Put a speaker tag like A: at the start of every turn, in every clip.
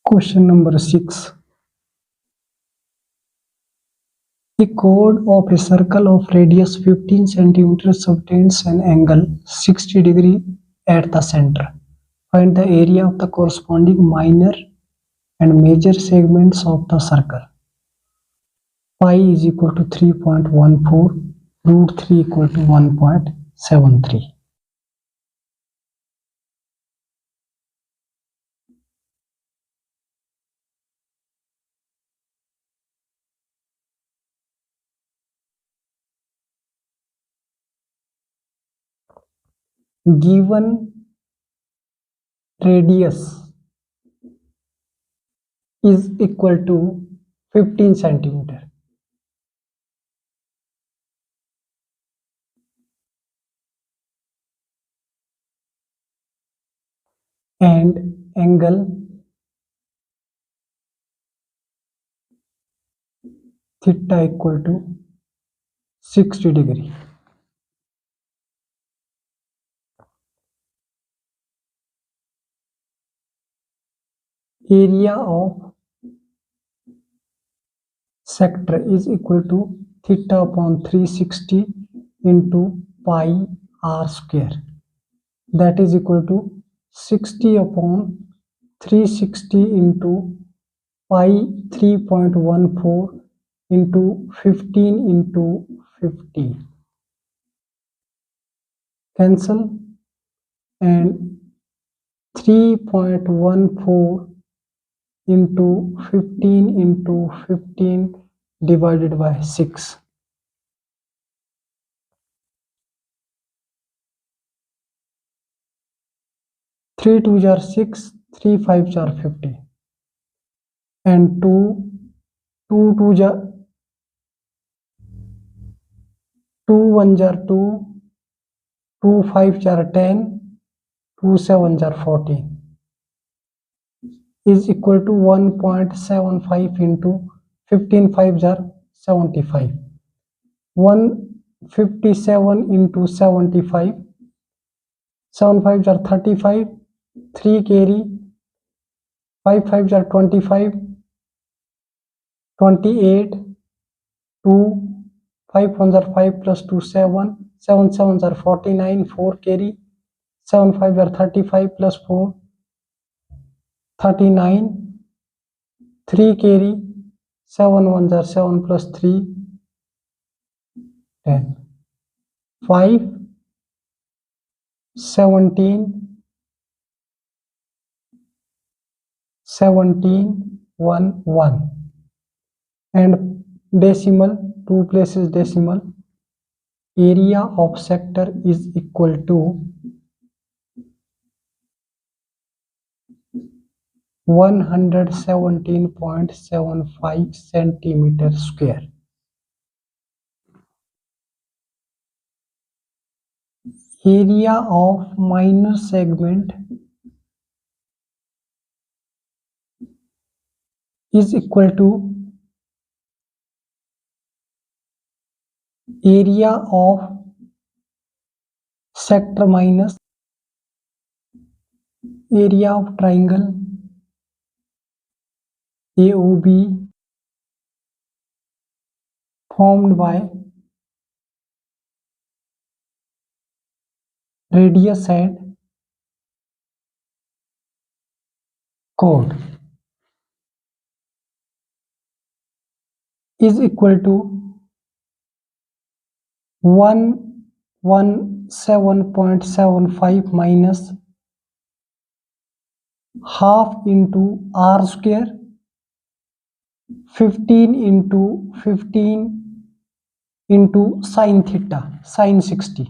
A: Question number 6. The chord of a circle of radius 15 cm subtends an angle 60 degree at the center. Find the area of the corresponding minor and major segments of the circle. Pi is equal to 3.14, root 3 equal to 1.73. Given radius is equal to 15 centimeter and angle theta equal to 60 degree. Area of sector is equal to theta upon 360 into pi r square, that is equal to 60 upon 360 into pi 3.14 into 15 into 50. Cancel, and 3.14 into 15 into 15 divided by 6. 3 2s are 6, 3 5s are 50, and 2 2s are 2 1s are 2, 2 5s are 10, 2 7s are 14 is equal to 1.75 into 15 5s are 75. 157 into 75, 7 5s are 35, 3 carry, 5 5s are 25, 28, 2, 5 1s are 5 plus 2 7, 7 7s are 49, 4 carry, 7 5s are 35 plus 4, 39, 3 carry, 7 1s are 7 plus 3, 10, 5, 17, 1 1, and decimal, 2 places decimal. Area of sector is equal to 117.75 centimeter square. Area of minor segment is equal to area of sector minus area of triangle AOB formed by radius and chord is equal to 117.75 minus half into r square, 15 into 15 into sin theta, sin 60.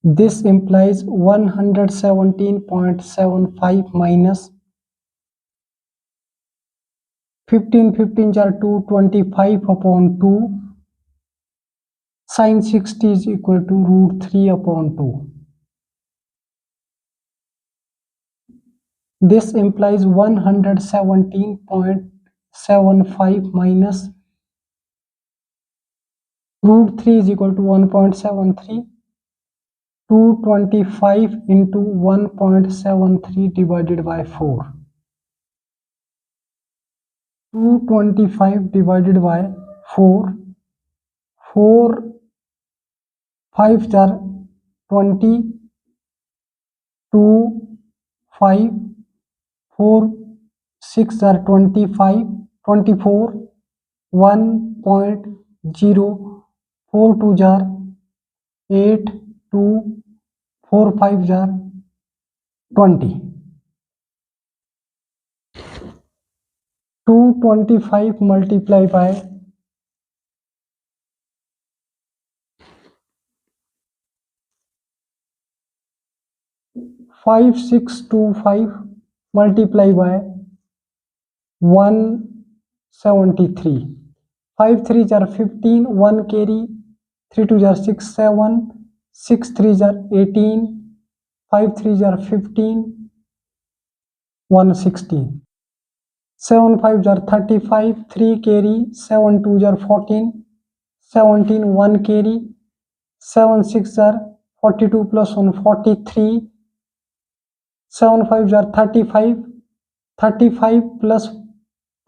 A: This implies 117.75 minus 15 15s are 2, 25 upon 2, sin 60 is equal to root 3 upon 2. This implies 117.75 minus root 3 is equal to 1.73. 225 into 1.73 divided by 4. 225 divided by 4. 4 5 are 20. 2 5 4 6 are 25. 24. 1.0 4 2 jar 8 2 4 5 jar 20. 225 multiply by 5625 multiply by 173. 5 3s are 15. 1 carry. 3 2s are 6 7. 6 3s are 18. 5 3s are 15. 116. 7 5s are 35. 3 carry. 7 2s are 14. 17. 1 carry. 7 6 are 42 plus 1 43. 7 5s are 35. 35 plus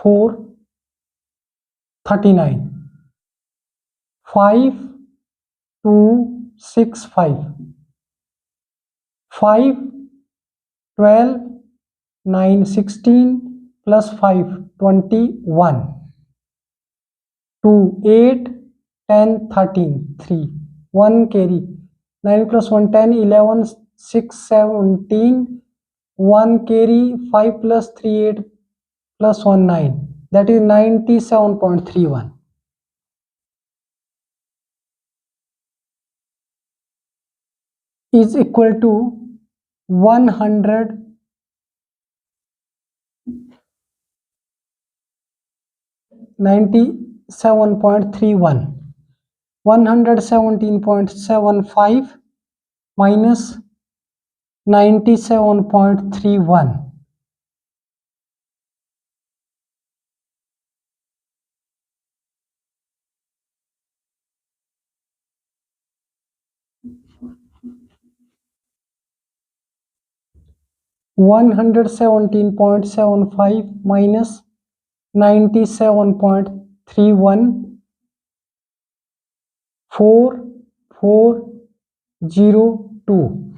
A: 4 39. 5 2 6 5. 5 12 9 16 plus 5 21. 2 8 10 13 3. 1 carry. 9 plus 1 10 11 6 17. 1 carry. 5 plus 3 8 plus 1 9. That is 97.31. Is equal to 197.31. 117.75 minus 97.31. 117.75 minus 97.31. 4402.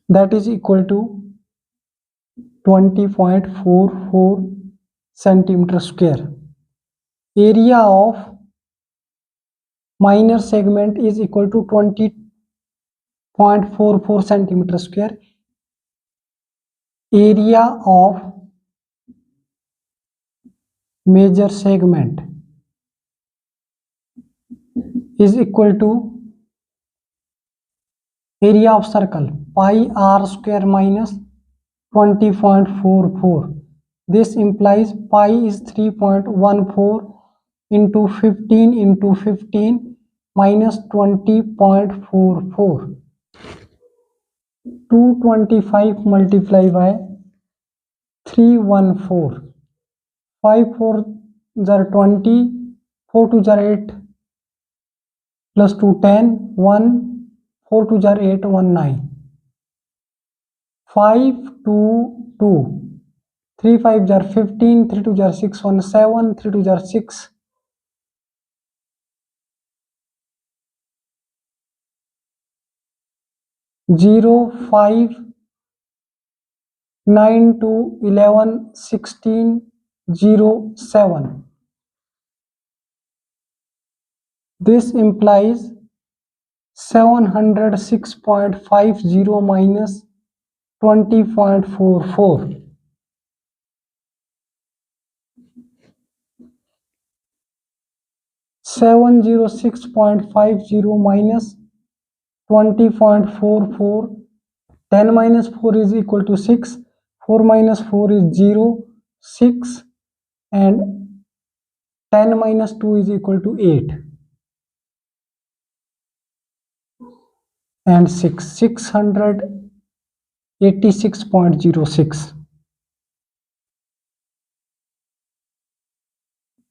A: That is equal to 20.44 centimeter square. Area of minor segment is equal to 20.44 centimeter square. Area of major segment is equal to area of circle pi r square minus 20.44. This implies pi is 3.14 into 15 into 15 minus 20.44. 225 multiplied by 314. 5 4 are 20. 4 2 are 8 plus 2 10. 1 4 2 are 8 1 9. 5 2 2. 3 5 are 15. 3 2 are 6 1 7. 3 2 are 6. 0 5 9 2 11 16 0 7. This implies 706.50 minus 20.44. 706.50 minus 20.44. 10 minus 4 is equal to 6. 4 minus 4 is 0. 6 and 10 minus 2 is equal to 8. And 686.06.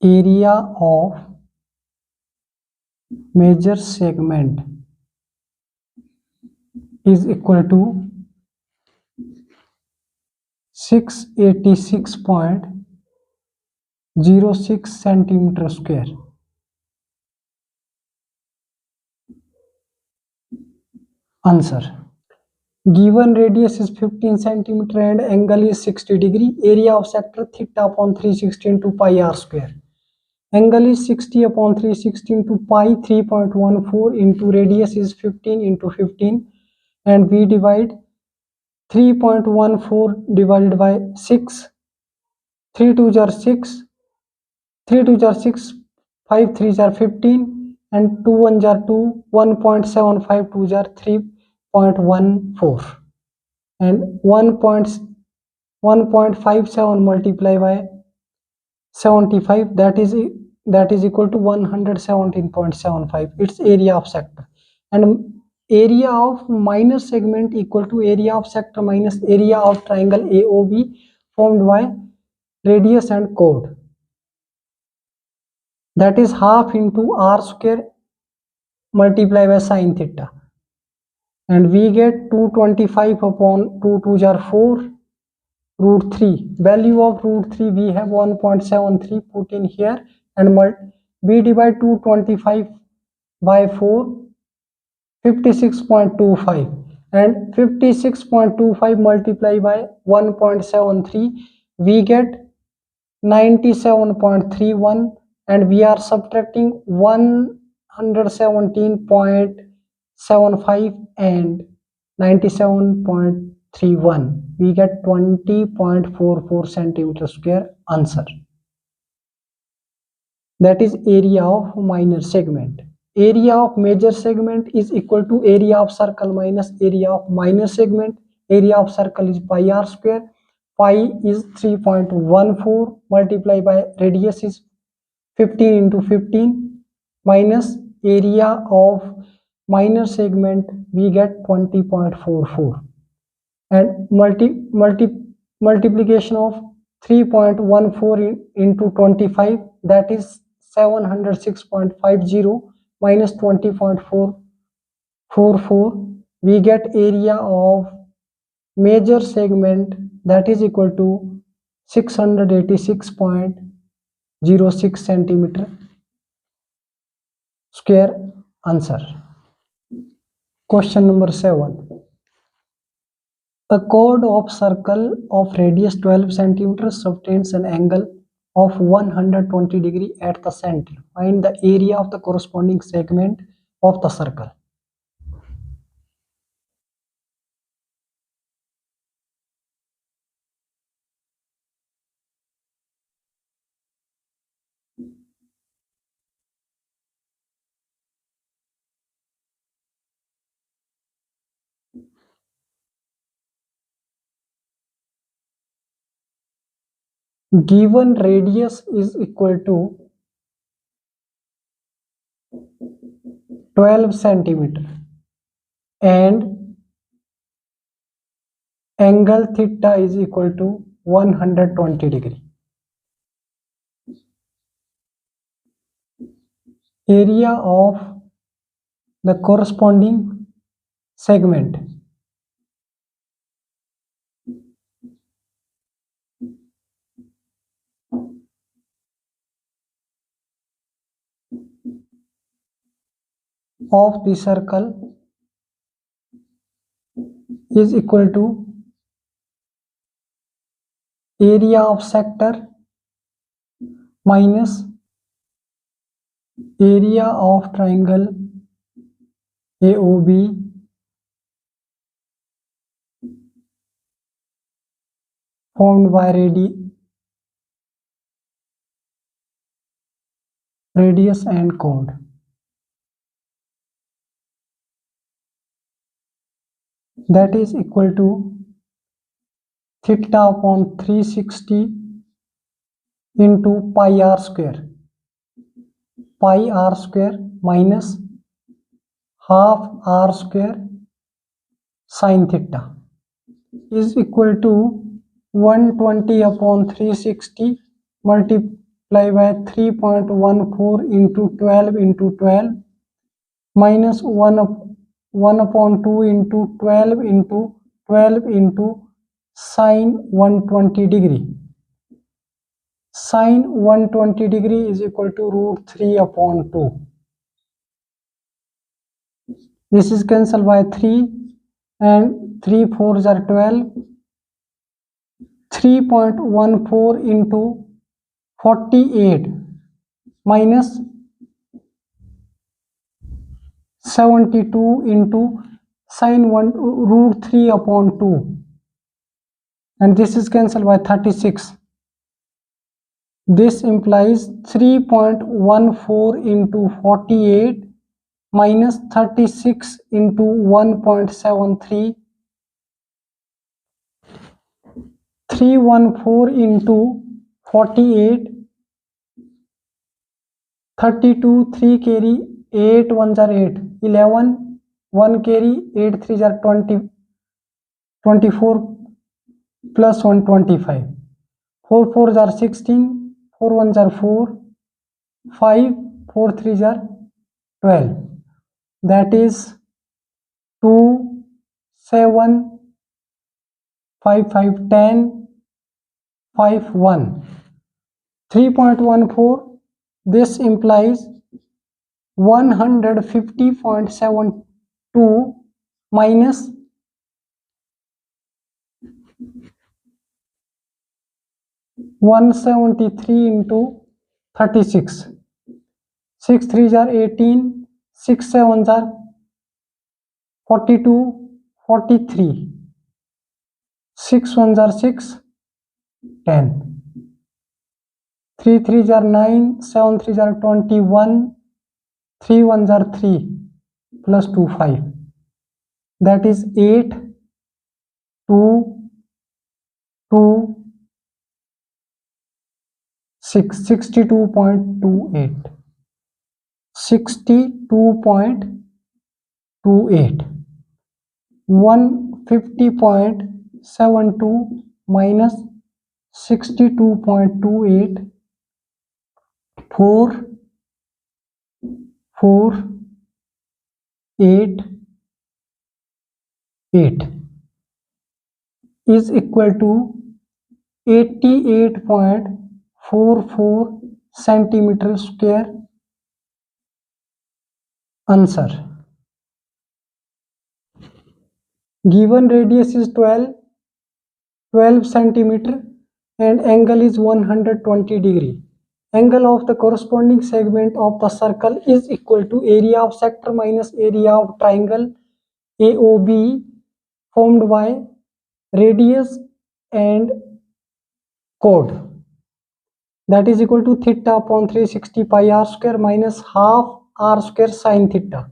A: Area of major segment is equal to 686.06 centimeter square. Answer. Given radius is 15 centimeter and angle is 60 degree, area of sector theta upon 360 into pi r square. Angle is 60 upon 360 into pi, 3.14 into radius is 15 into 15, and we divide 3.14 divided by 6, 3 2 are 6, 3 2 are 6, 5 3 are 15, and 2 1 are 2, 1.75 2 are 3.14, and 1.57 multiplied by 75, that is equal to 117.75. Its area of sector, and area of minor segment equal to area of sector minus area of triangle AOB formed by radius and chord, that is half into r square multiplied by sin theta, and we get 225 upon 2 2 are 4 root 3. Value of root 3 we have 1.73, put in here, and we divide 225 by 4, 56.25, and 56.25 multiplied by 1.73, we get 97.31, and we are subtracting 117.75 and 97.31, we get 20.44 centimeter square. Answer. That is area of minor segment. Area of major segment is equal to area of circle minus area of minor segment. Area of circle is pi r square. Pi is 3.14 multiplied by radius is 15 into 15 minus area of minor segment, we get 20.44, and multiplication of 3.14 into 25, that is 706.50 minus 20.44, we get area of major segment, that is equal to 686.06 centimeter square. Answer. Question number 7. A chord of circle of radius 12 centimeters subtends an angle of 120 degree at the center. Find the area of the corresponding segment of the circle. Given radius is equal to 12 centimeter and angle theta is equal to 120 degree. Area of the corresponding segment of the circle is equal to area of sector minus area of triangle AOB formed by radius and chord. That is equal to theta upon 360 into pi r square. Pi r square minus half r square sin theta is equal to 120 upon 360 multiplied by 3.14 into 12 minus 1 1/2 into 12 into 12 into sine 120 degree. Sine 120 degree is equal to √3/2. This is cancelled by 3 and 3 4s are 12. 3.14 into 48 minus 72 into sine 1 √3/2, and this is cancelled by 36. This implies 3.14 into 48 minus 36 into 1.73. 314 into 48, 32, 3 carry, 8 1s are 8, 11, 1 carry, 8 3s are 20, 24 plus 1 25, 4 4s are 16, 4 1s are 4, 5 4 3s are 12. That is 2 7 5 5 10 5 1. 3.14. This implies 150.72 minus 173 into 36. 6 3s are 18, 6 7s are 42, 43, 6 1s are 6, 10. 3 3s are 9, 7 3s are 21, 3 1s are 3, plus 2 5. That is 8 2 2 6, 62.28. 62.28. 150.72 minus 62.28. 4 4 8 8 is equal to 88.44 centimeter square. Answer. Given radius is 12 centimeter and angle is 120 degree. Angle of the corresponding segment of the circle is equal to area of sector minus area of triangle AOB formed by radius and chord. That is equal to theta upon 360 pi r square minus half r square sine theta.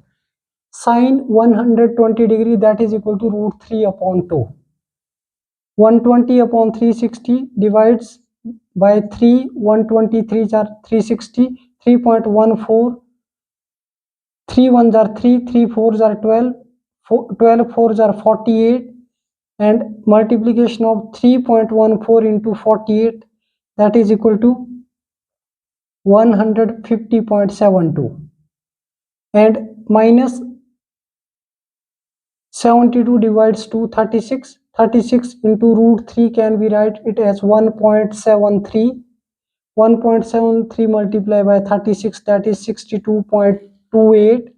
A: Sine 120 degree, that is equal to √3/2. 120 upon 360 divides by 3. 123 are 360. 3.14. 3 1s are 3. 3 4s are 12. 12 4s are 48. And multiplication of 3.14 into 48, that is equal to 150.72. And minus 72 divides to 36. 36 into √3 can be write it as 1.73. 1.73 multiplied by 36, that is 62.28.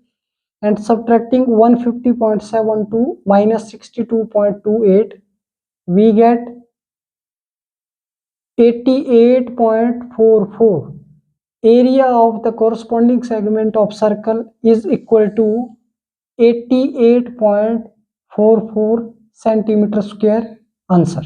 A: And subtracting 150.72 minus 62.28, we get 88.44. Area of the corresponding segment of circle is equal to 88.44 centimeter square. Answer.